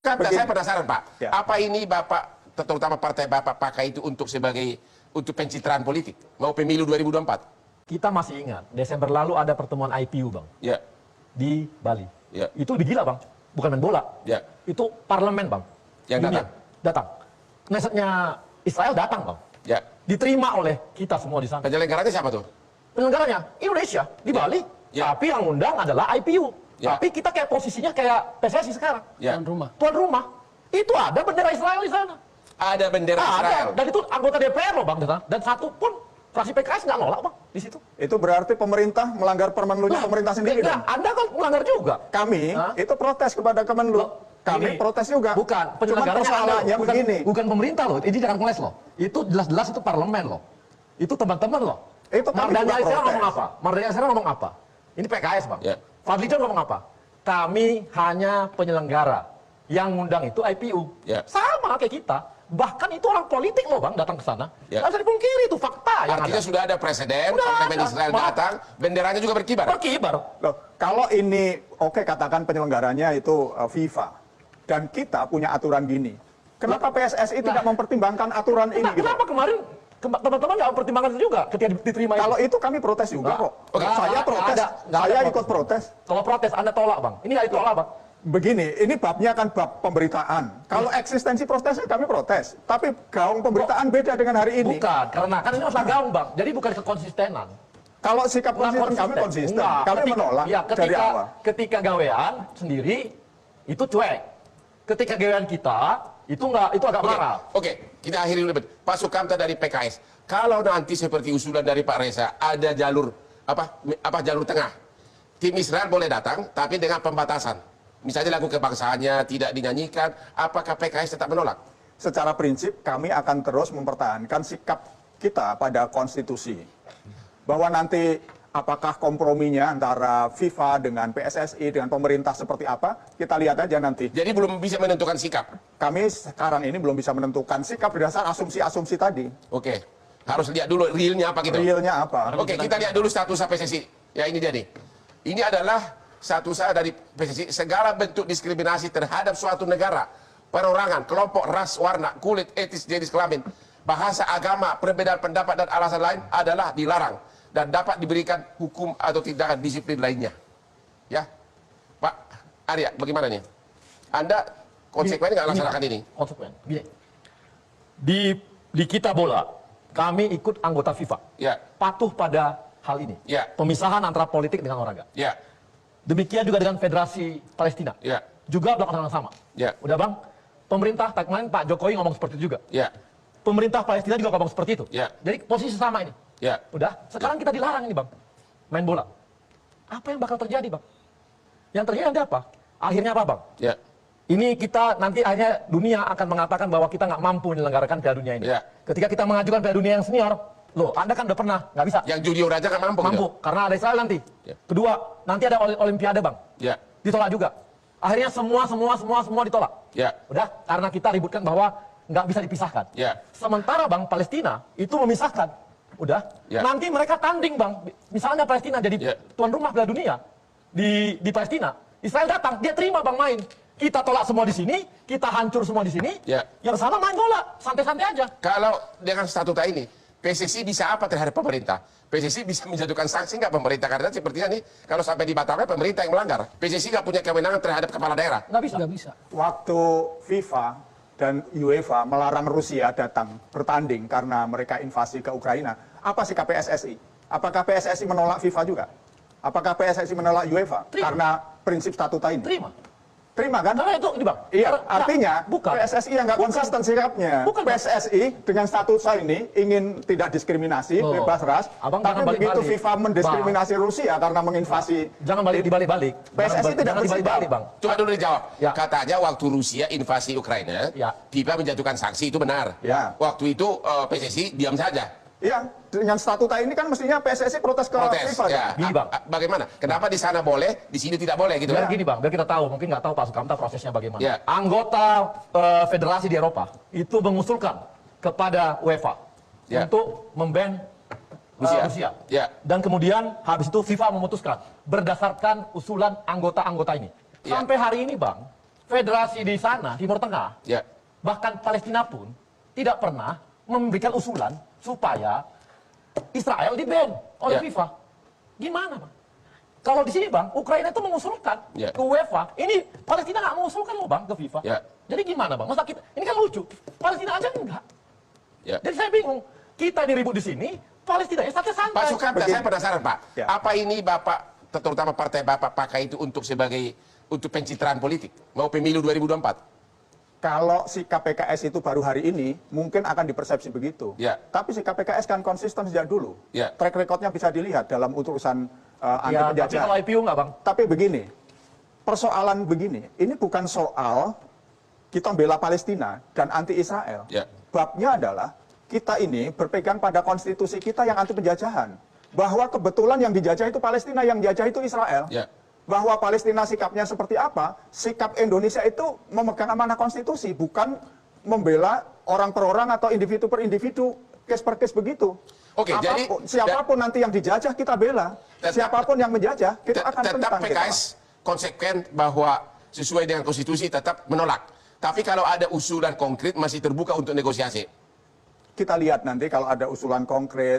Saya penasaran Pak, Ya. apa ini Bapak, terutama partai Bapak pakai itu untuk pencitraan politik, mau pemilu 2024? Kita masih ingat, Desember lalu ada pertemuan IPU, Bang, Ya, di Bali. ya, Itu lebih gila, Bang. Bukan main bola. ya. Itu parlemen, Bang. Yang Dunia. Datang. Knessetnya Israel datang, Bang. Ya. Diterima oleh kita semua di sana. Penyelenggaranya siapa tuh? Penyelenggaranya Indonesia di Bali. Ya. Tapi yang undang adalah IPU. Ya. Tapi kita kayak posisinya kayak PSSI sekarang. Ya. Tuan rumah. Itu ada bendera Israel di sana. Ada bendera Israel. Ada. Dan itu anggota DPR loh, Bang, di sana. Dan satu pun fraksi PKS nggak nolak, Bang, di situ. Itu berarti pemerintah melanggar Permenlunya pemerintah sendiri Enggak, dong? Anda kan melanggar juga. Kami Hah? itu protes kepada Kemenlu. Kami Ini, protes juga. Bukan, Cuma penyelenggaranya persoalannya bukan, begini. bukan pemerintah loh. Ini jangan ngeles loh. Itu jelas-jelas itu parlemen loh. Itu teman-teman loh. Itu kami Mardhani juga Alisera protes. ngomong apa? Mardhani Alisera ngomong apa? Ini PKS, Bang. Ya. Fadlizon ngomong apa? Kami hanya penyelenggara. Yang ngundang itu IPU. Ya. Sama kayak kita. Bahkan itu orang politik loh, Bang, datang ke sana. Ya. Nggak bisa dipungkiri, itu fakta yang Artinya ada. sudah ada presiden, Udah parlemen ada. Israel Maaf. datang, benderanya juga berkibar. Berkibar. Loh, kalau ini oke katakan penyelenggaranya itu FIFA dan kita punya aturan gini. Kenapa PSSI tidak mempertimbangkan aturan ini gitu? Kenapa kemarin teman-teman nggak mempertimbangkan itu juga ketika diterima itu? Kalau itu kami protes juga Nggak. kok. Oke. Saya protes. Nggak ada Saya ikut protes. Kalau protes Anda tolak, Bang. Ini nggak ditolak, Bang. Begini, ini babnya kan bab pemberitaan. Kalau eksistensi protesnya kami protes, tapi gaung pemberitaan beda dengan hari ini. Bukan, karena kan ini masalah gaung, Bang. Jadi bukan kekonsistenan. Kalau sikap Nggak konsisten kami konsisten, Nggak. kami menolak Ya, dari awal. ketika gawean sendiri itu cuek. Ketika gawean kita itu nggak, itu agak marah. Oke, kita akhiri dulu. Pak Sukamta dari PKS. Kalau nanti seperti usulan dari Pak Reza, ada jalur jalur tengah. Tim Israel boleh datang, tapi dengan pembatasan. Misalnya lagu kebangsaannya tidak dinyanyikan, apakah PKS tetap menolak? Secara prinsip kami akan terus mempertahankan sikap kita pada konstitusi. Bahwa nanti apakah komprominya antara FIFA dengan PSSI dengan pemerintah seperti apa, kita lihat aja nanti. Jadi belum bisa menentukan sikap. Kami sekarang ini belum bisa menentukan sikap berdasar asumsi-asumsi tadi. Oke, harus lihat dulu realnya apa gitu. Realnya apa? Oke, kita lihat dulu status PSSI. Ya ini dia nih. Ini adalah status dari PSSI, segala bentuk diskriminasi terhadap suatu negara, perorangan, kelompok, ras, warna, kulit, etis, jenis kelamin, bahasa, agama, perbedaan pendapat dan alasan lain adalah dilarang dan dapat diberikan hukum atau tindakan disiplin lainnya. Ya, Pak Arya, bagaimana nih? Anda konsekuen nggak laksanakan ini? Konsekuen. Gini. Di kita bola, kami ikut anggota FIFA. Ya, Patuh pada hal ini. Ya. Pemisahan antara politik dengan olahraga. ya, Demikian juga dengan Federasi Palestina. ya, Juga melakukan hal yang sama. ya, Udah, Bang? Pemerintah, kemarin Pak Jokowi ngomong seperti itu juga. ya, Pemerintah Palestina juga ngomong seperti itu. Ya. Jadi posisi sama ini. ya. Udah, sekarang kita dilarang ini, Bang. Main bola. Apa yang bakal terjadi, Bang? Yang terjadi nanti apa? Akhirnya apa, Bang? Ya. Ini kita nanti akhirnya dunia akan mengatakan bahwa kita nggak mampu menyelenggarakan Piala Dunia ini. Ya. Ketika kita mengajukan Piala Dunia yang senior, loh, Anda kan udah pernah, nggak bisa. Yang junior aja kan mampu. Mampu, Gitu? karena ada Israel nanti. Ya. Kedua, nanti ada Olimpiade, Bang. Ya, Ditolak juga. Akhirnya semua ditolak. ya, Udah, karena kita ributkan bahwa nggak bisa dipisahkan. ya. Sementara, Bang, Palestina itu memisahkan. Udah, Ya. nanti mereka tanding, Bang. Misalnya Palestina jadi Ya. tuan rumah Piala Dunia di Palestina. Israel datang, dia terima, Bang, main. Kita tolak semua di sini, kita hancur semua di sini. Ya. Yang sana main bola, santai-santai aja. Kalau dengan statuta ini, PSSI bisa apa terhadap pemerintah? PSSI bisa menjatuhkan sanksi nggak pemerintah? Karena sepertinya nih, kalau sampai dibatalkan pemerintah yang melanggar. PSSI nggak punya kewenangan terhadap kepala daerah. Nggak bisa. Nggak bisa. Waktu FIFA dan UEFA melarang Rusia datang bertanding karena mereka invasi ke Ukraina, apa sikap PSSI? Apakah PSSI menolak FIFA juga? Apakah PSSI menolak UEFA? Terima. Karena prinsip statuta ini. Terima. Terima kan? Karena itu, ini, Bang. Iya, Karena- artinya bukan. PSSI yang nggak konsisten sikapnya. Bukan, Bang. PSSI dengan statuta ini ingin tidak diskriminasi, Loh, bebas ras, Abang tapi jangan begitu balik-balik. FIFA mendiskriminasi Rusia karena menginvasi. Jangan dibalik-balik. PSSI tidak Jangan dibalik-balik, bersikap. Bang. Coba dulu dijawab. Ya. Katanya waktu Rusia invasi Ukraina, Ya. FIFA menjatuhkan sanksi itu benar. Ya. Waktu itu PSSI diam saja. Iya, dengan statuta ini kan mestinya PSSI protes ke Protes. FIFA. Ya. Gini, Bang. Bagaimana? Kenapa di sana boleh, di sini tidak boleh gitu? Biar kan? gini, Bang, biar kita tahu, mungkin nggak tahu Pak Sukamta prosesnya bagaimana. Ya. Anggota federasi di Eropa itu mengusulkan kepada UEFA Ya. untuk memban Rusia. Ya. Dan kemudian habis itu FIFA memutuskan berdasarkan usulan anggota-anggota ini. Ya. Sampai hari ini, Bang, federasi di sana, Timur Tengah, Ya. bahkan Palestina pun tidak pernah memberikan usulan supaya Israel di-ban oleh Ya. FIFA. Gimana, Bang? Kalau di sini, Bang, Ukraina itu mengusulkan Ya. ke UEFA. Ini Palestina nggak mengusulkan loh, Bang, ke FIFA. Ya. Jadi gimana, Bang? Masa kita, ini kan lucu. Palestina aja enggak. Ya. Jadi saya bingung. Kita diribut di sini, Palestina ya santai-santai. Pak Sukamta, saya penasaran Pak. Ya. Apa ini Bapak, terutama partai Bapak pakai itu untuk sebagai untuk pencitraan politik? Mau pemilu 2024? Kalau sikap PKS itu baru hari ini, mungkin akan dipersepsi begitu. Ya. Tapi sikap PKS kan konsisten sejak dulu. Ya. Track recordnya bisa dilihat dalam urusan anti Ya, tapi penjajahan. kalau IPU nggak, Bang? Tapi begini, persoalan begini, ini bukan soal kita membela Palestina dan anti Israel. Ya. Babnya adalah kita ini berpegang pada konstitusi kita yang anti penjajahan. Bahwa kebetulan yang dijajah itu Palestina, yang dijajah itu Israel. Ya. Bahwa Palestina sikapnya seperti apa, sikap Indonesia itu memegang amanah konstitusi, bukan membela orang per orang atau individu per individu, case per case begitu. Oke, jadi siapapun nanti yang dijajah kita bela, siapapun yang menjajah kita akan tetap tentang. PKS konsekuen bahwa sesuai dengan konstitusi tetap menolak. Tapi kalau ada usulan konkret masih terbuka untuk negosiasi. Kita lihat nanti kalau ada usulan konkret,